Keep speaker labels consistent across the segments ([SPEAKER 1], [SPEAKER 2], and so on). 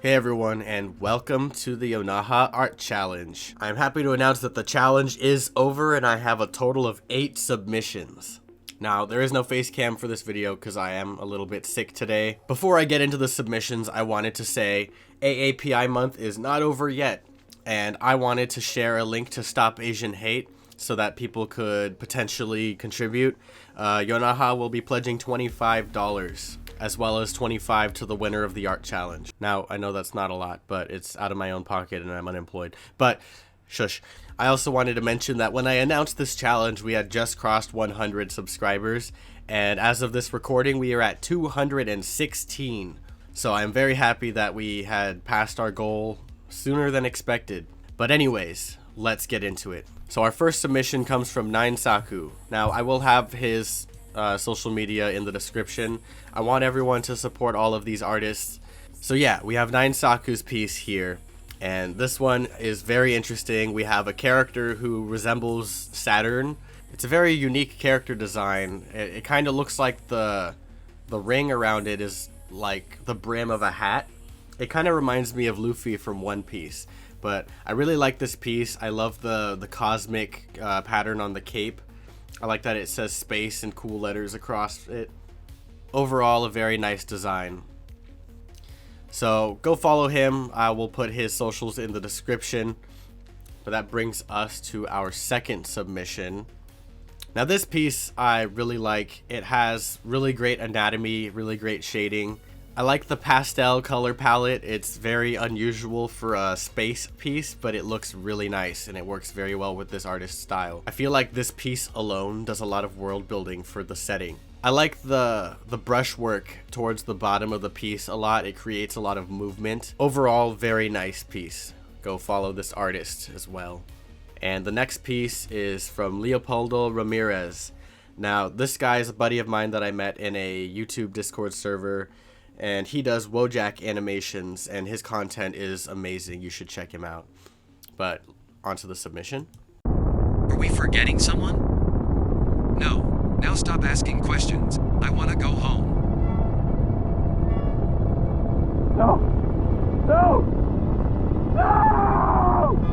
[SPEAKER 1] Hey everyone, and welcome to the YONAHA Art Challenge. I'm happy to announce that the challenge is over and I have a total of 8 submissions. Now, there is no face cam for this video because I am a little bit sick today. Before I get into the submissions, I wanted to say AAPI month is not over yet, and I wanted to share a link to Stop Asian Hate so that people could potentially contribute. YONAHA will be pledging $25. As well as 25 to the winner of the art challenge. Now, I know that's not a lot, but it's out of my own pocket and I'm unemployed. But, shush. I also wanted to mention that when I announced this challenge, we had just crossed 100 subscribers. And as of this recording, we are at 216. So I'm very happy that we had passed our goal sooner than expected. But anyways, let's get into it. So our first submission comes from Ninesaku. Now, I will have his social media in the description. I want everyone to support all of these artists. So yeah, we have Ninesaku's piece here, and this one is very interesting. We have a character who resembles Saturn. It's a very unique character design. It kind of looks like the ring around it is like the brim of a hat. It kind of reminds me of Luffy from One Piece, but I really like this piece. I love the cosmic pattern on the cape. I like that it says space in cool letters across it. Overall, a very nice design. So go follow him. I will put his socials in the description. But that brings us to our second submission. Now this piece I really like. It has really great anatomy, really great shading. I like the pastel color palette. It's very unusual for a space piece, but it looks really nice and it works very well with this artist's style. I feel like this piece alone does a lot of world building for the setting. I like the brushwork towards the bottom of the piece a lot. It creates a lot of movement. Overall, very nice piece. Go follow this artist as well. And the next piece is from Leopoldo Ramirez. Now, this guy is a buddy of mine that I met in a YouTube Discord server. And he does Wojak animations, and his content is amazing. You should check him out. But onto the submission.
[SPEAKER 2] Are we forgetting someone? No. Now stop asking questions. I want to go home.
[SPEAKER 3] No! No! No!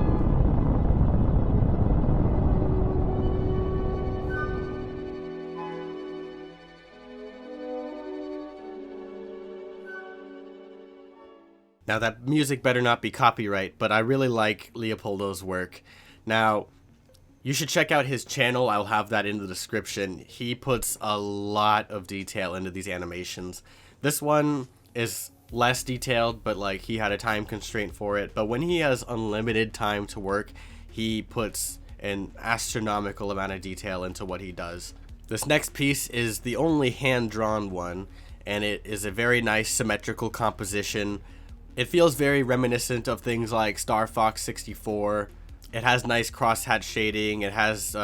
[SPEAKER 1] Now that music better not be copyright, but I really like Leopoldo's work. Now, you should check out his channel. I'll have that in the description. He puts a lot of detail into these animations. This one is less detailed, but like he had a time constraint for it. But when he has unlimited time to work, he puts an astronomical amount of detail into what he does. This next piece is the only hand-drawn one, and it is a very nice symmetrical composition. It feels very reminiscent of things like Star Fox 64. It has nice crosshatch shading. It has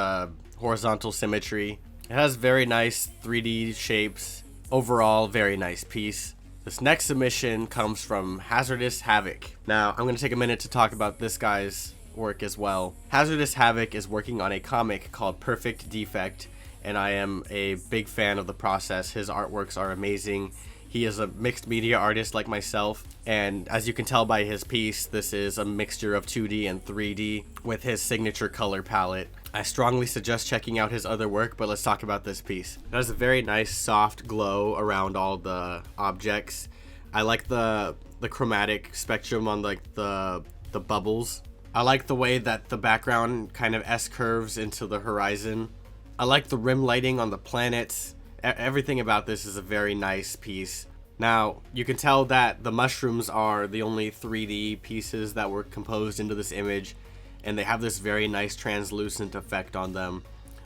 [SPEAKER 1] horizontal symmetry. It has very nice 3D shapes. Overall, very nice piece. This next submission comes from Hazardous Havoc. Now, I'm going to take a minute to talk about this guy's work as well. Hazardous Havoc is working on a comic called Perfect Defect, and I am a big fan of the process. His artworks are amazing. He is a mixed media artist like myself, and as you can tell by his piece, this is a mixture of 2D and 3D with his signature color palette. I strongly suggest checking out his other work, but let's talk about this piece. It has a very nice soft glow around all the objects. I like the chromatic spectrum on like the bubbles. I like the way that the background kind of S-curves into the horizon. I like the rim lighting on the planets. Everything about this is a very nice piece. Now, you can tell that the mushrooms are the only 3D pieces that were composed into this image, and they have this very nice translucent effect on them.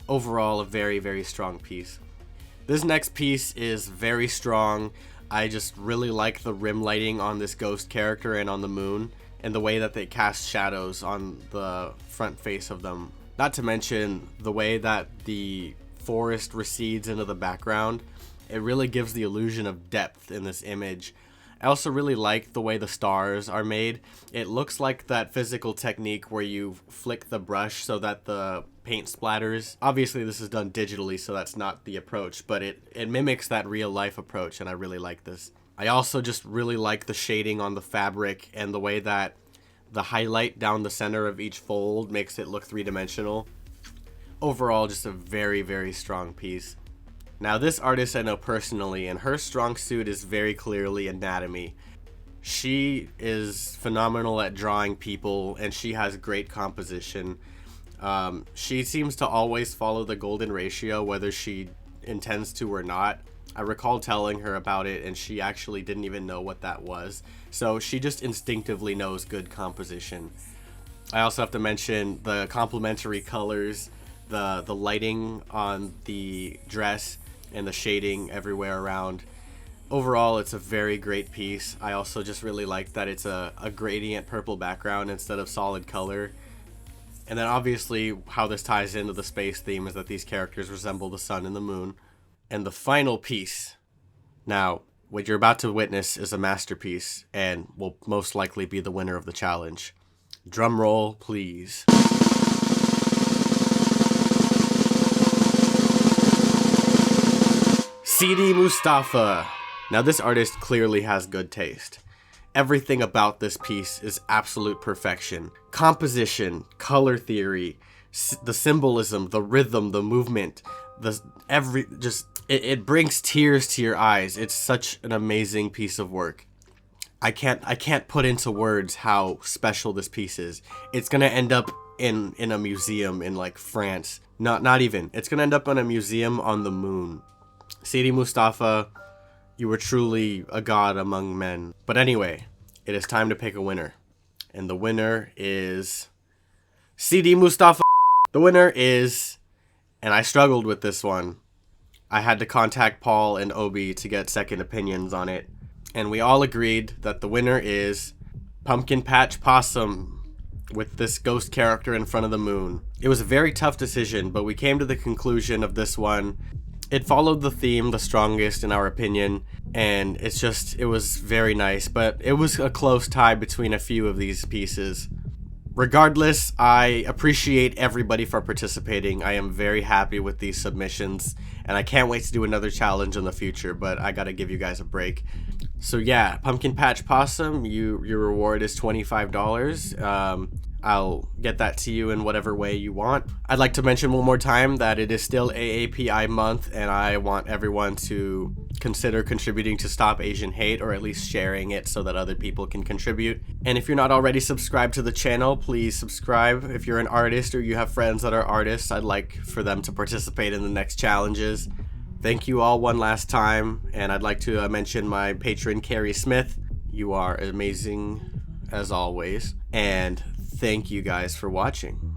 [SPEAKER 1] Overall, a very, very strong piece. This next piece is very strong. I just really like the rim lighting on this ghost character and on the moon, and the way that they cast shadows on the front face of them. Not to mention the way that the forest recedes into the background. It really gives the illusion of depth in this image. I also really like the way the stars are made. It looks like that physical technique where you flick the brush so that the paint splatters. Obviously this is done digitally, so that's not the approach, but it mimics that real life approach, and I really like this. I also just really like the shading on the fabric and the way that the highlight down the center of each fold makes it look three-dimensional. Overall, just a very, very strong piece. Now, this artist I know personally, and her strong suit is very clearly anatomy. She is phenomenal at drawing people, and she has great composition. She seems to always follow the golden ratio, whether she intends to or not. I recall telling her about it, and she actually didn't even know what that was. So she just instinctively knows good composition. I also have to mention the complementary colors, the lighting on the dress, and the shading everywhere around. Overall, it's a very great piece. I also just really like that it's a gradient purple background instead of solid color. And then obviously how this ties into the space theme is that these characters resemble the sun and the moon. And the final piece. Now, what you're about to witness is a masterpiece and will most likely be the winner of the challenge. Drum roll, please. CD Mustafa. Now, this artist clearly has good taste. Everything about this piece is absolute perfection. Composition, color theory, the symbolism, the rhythm, the movement, it brings tears to your eyes. It's such an amazing piece of work. I can't put into words how special this piece is. It's gonna end up in a museum in like France. Not even. It's gonna end up in a museum on the moon. CD Mustafa, you were truly a god among men. But anyway, it is time to pick a winner. And the winner is CD Mustafa. The winner is, and I struggled with this one. I had to contact Paul and Obi to get second opinions on it. And we all agreed that the winner is Pumpkin Patch Possum with this ghost character in front of the moon. It was a very tough decision, but we came to the conclusion of this one. It followed the theme the strongest in our opinion, and it was very nice, but it was a close tie between a few of these pieces. Regardless, I appreciate everybody for participating. I am very happy with these submissions, and I can't wait to do another challenge in the future, but I gotta give you guys a break. So yeah, Pumpkin Patch Possum, your reward is $25. I'll get that to you in whatever way you want. I'd like to mention one more time that it is still AAPI month, and I want everyone to consider contributing to Stop Asian Hate, or at least sharing it so that other people can contribute. And if you're not already subscribed to the channel, please subscribe. If you're an artist or you have friends that are artists, I'd like for them to participate in the next challenges. Thank you all one last time, and I'd like to mention my patron, Carrie Smith. You are amazing as always, and thank you guys for watching.